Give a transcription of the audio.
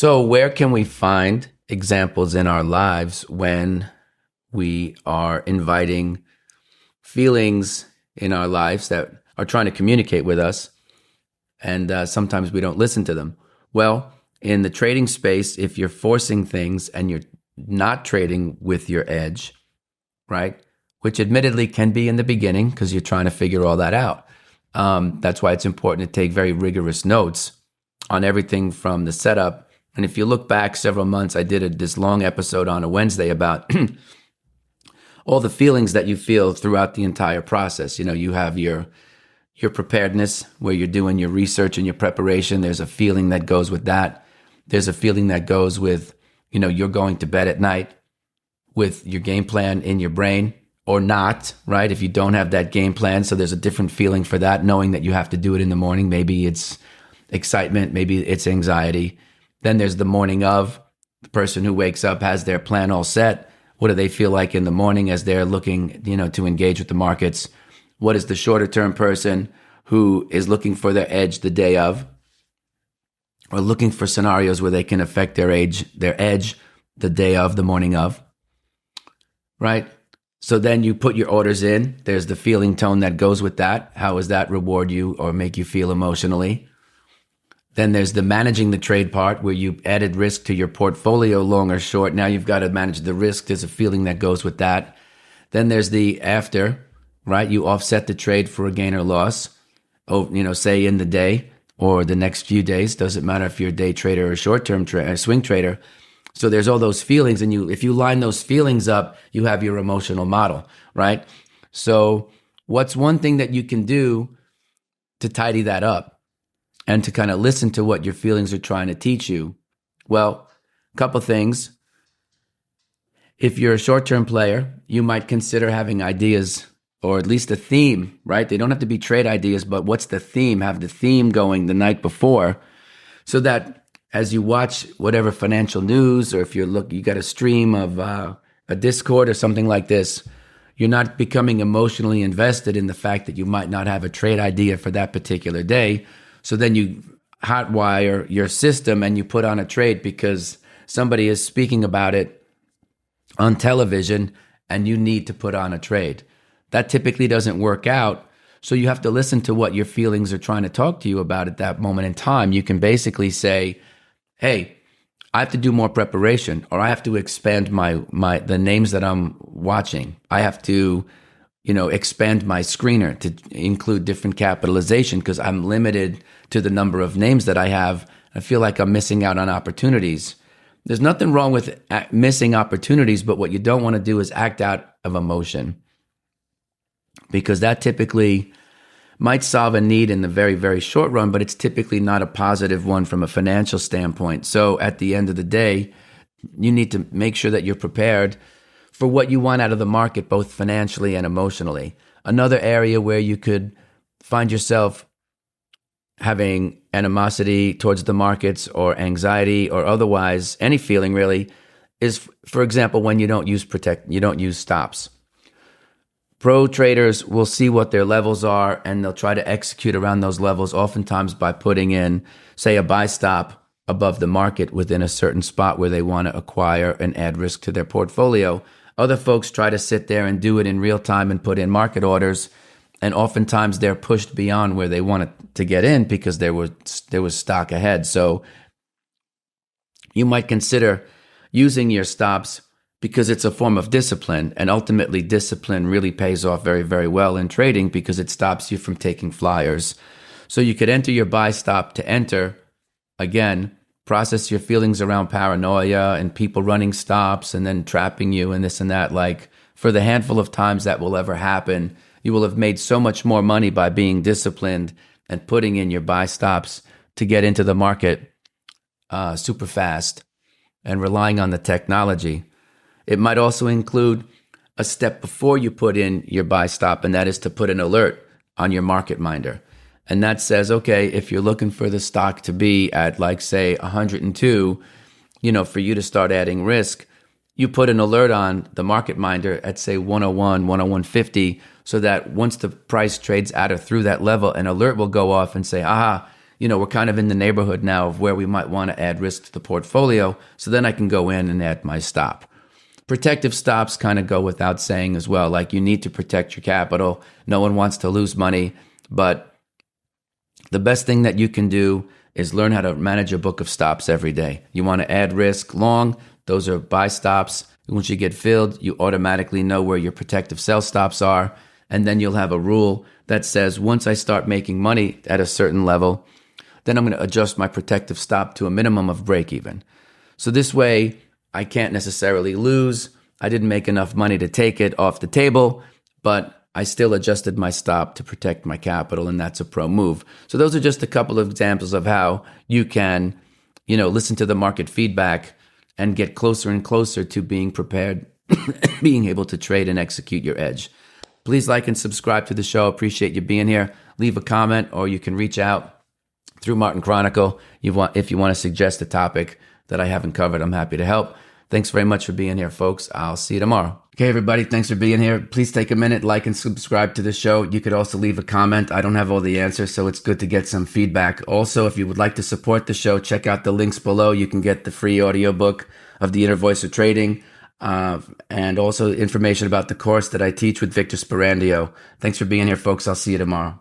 So, where can we find examples in our lives when we are inviting feelings in our lives that are trying to communicate with us, and sometimes we don't listen to them? Well, in the trading space, if you're forcing things and you're not trading with your edge, right, which admittedly can be in the beginning because you're trying to figure all that out. That's why it's important to take very rigorous notes on everything from the setup. And if you look back several months, I did this long episode on a Wednesday about all the feelings that you feel throughout the entire process. You know, you have your preparedness where you're doing your research and your preparation. There's a feeling that goes with that. There's a feeling that goes with, you know, you're going to bed at night with your game plan in your brain or not, right? If you don't have that game plan. So there's a different feeling for that, knowing that you have to do it in the morning. Maybe it's excitement, maybe it's anxiety. Then there's the morning of. The person who wakes up has their plan all set. What do they feel like in the morning as they're looking, you know, to engage with the markets? What is the shorter term person who is looking for their edge the day of, or looking for scenarios where they can affect their edge the day of, the morning of, right? So then you put your orders in. There's the feeling tone that goes with that. How does that reward you or make you feel emotionally? Then there's the managing the trade part where you added risk to your portfolio, long or short. Now you've got to manage the risk. There's a feeling that goes with that. Then there's the after, right? You offset the trade for a gain or loss, say in the day or the next few days. Doesn't matter if you're a day trader or a short-term swing trader. So there's all those feelings, and if you line those feelings up, you have your emotional model, right? So what's one thing that you can do to tidy that up and to kind of listen to what your feelings are trying to teach you? Well, a couple things. If you're a short-term player, you might consider having ideas or at least a theme, right? They don't have to be trade ideas, but what's the theme? Have the theme going the night before so that as you watch whatever financial news, or if you got a stream of a Discord or something like this, you're not becoming emotionally invested in the fact that you might not have a trade idea for that particular day. So then you hotwire your system and you put on a trade because somebody is speaking about it on television and you need to put on a trade. That typically doesn't work out. So you have to listen to what your feelings are trying to talk to you about at that moment in time. You can basically say, hey, I have to do more preparation, or I have to expand the names that I'm watching. I have to, expand my screener to include different capitalization because I'm limited to the number of names that I have. I feel like I'm missing out on opportunities. There's nothing wrong with missing opportunities, but what you don't want to do is act out of emotion, because that typically might solve a need in the very, very short run, but it's typically not a positive one from a financial standpoint. So at the end of the day, you need to make sure that you're prepared for what you want out of the market, both financially and emotionally. Another area where you could find yourself having animosity towards the markets or anxiety or otherwise any feeling really is, for example, when you don't use stops. Pro traders will see what their levels are and they'll try to execute around those levels, oftentimes by putting in, say, a buy stop above the market within a certain spot where they want to acquire and add risk to their portfolio. Other folks try to sit there and do it in real time and put in market orders, and oftentimes they're pushed beyond where they wanted to get in because there was stock ahead. So you might consider using your stops because it's a form of discipline, and ultimately discipline really pays off very, very well in trading because it stops you from taking flyers. So you could enter your buy stop to enter, again, process your feelings around paranoia and people running stops and then trapping you and this and that. Like, for the handful of times that will ever happen, you will have made so much more money by being disciplined and putting in your buy stops to get into the market super fast and relying on the technology. It might also include a step before you put in your buy stop, and that is to put an alert on your market minder. And that says, okay, if you're looking for the stock to be at, like, say, 102, for you to start adding risk, you put an alert on the market minder at, say, 101, 101.50, so that once the price trades at or through that level, an alert will go off and say, aha, we're kind of in the neighborhood now of where we might want to add risk to the portfolio. So then I can go in and add my stop. Protective stops kind of go without saying as well. Like, you need to protect your capital. No one wants to lose money, but the best thing that you can do is learn how to manage a book of stops every day. You want to add risk long. Those are buy stops. Once you get filled, you automatically know where your protective sell stops are. And then you'll have a rule that says, once I start making money at a certain level, then I'm going to adjust my protective stop to a minimum of break even. So this way, I can't necessarily lose. I didn't make enough money to take it off the table, but I still adjusted my stop to protect my capital, and that's a pro move. So those are just a couple of examples of how you can, listen to the market feedback and get closer and closer to being prepared, being able to trade and execute your edge. Please like and subscribe to the show. Appreciate you being here. Leave a comment, or you can reach out through Martin Chronicle if you want to suggest a topic that I haven't covered. I'm happy to help. Thanks very much for being here, folks. I'll see you tomorrow. Okay, everybody, thanks for being here. Please take a minute, like and subscribe to the show. You could also leave a comment. I don't have all the answers, so it's good to get some feedback. Also, if you would like to support the show, check out the links below. You can get the free audiobook of The Inner Voice of Trading, and also information about the course that I teach with Victor Sperandio. Thanks for being here, folks. I'll see you tomorrow.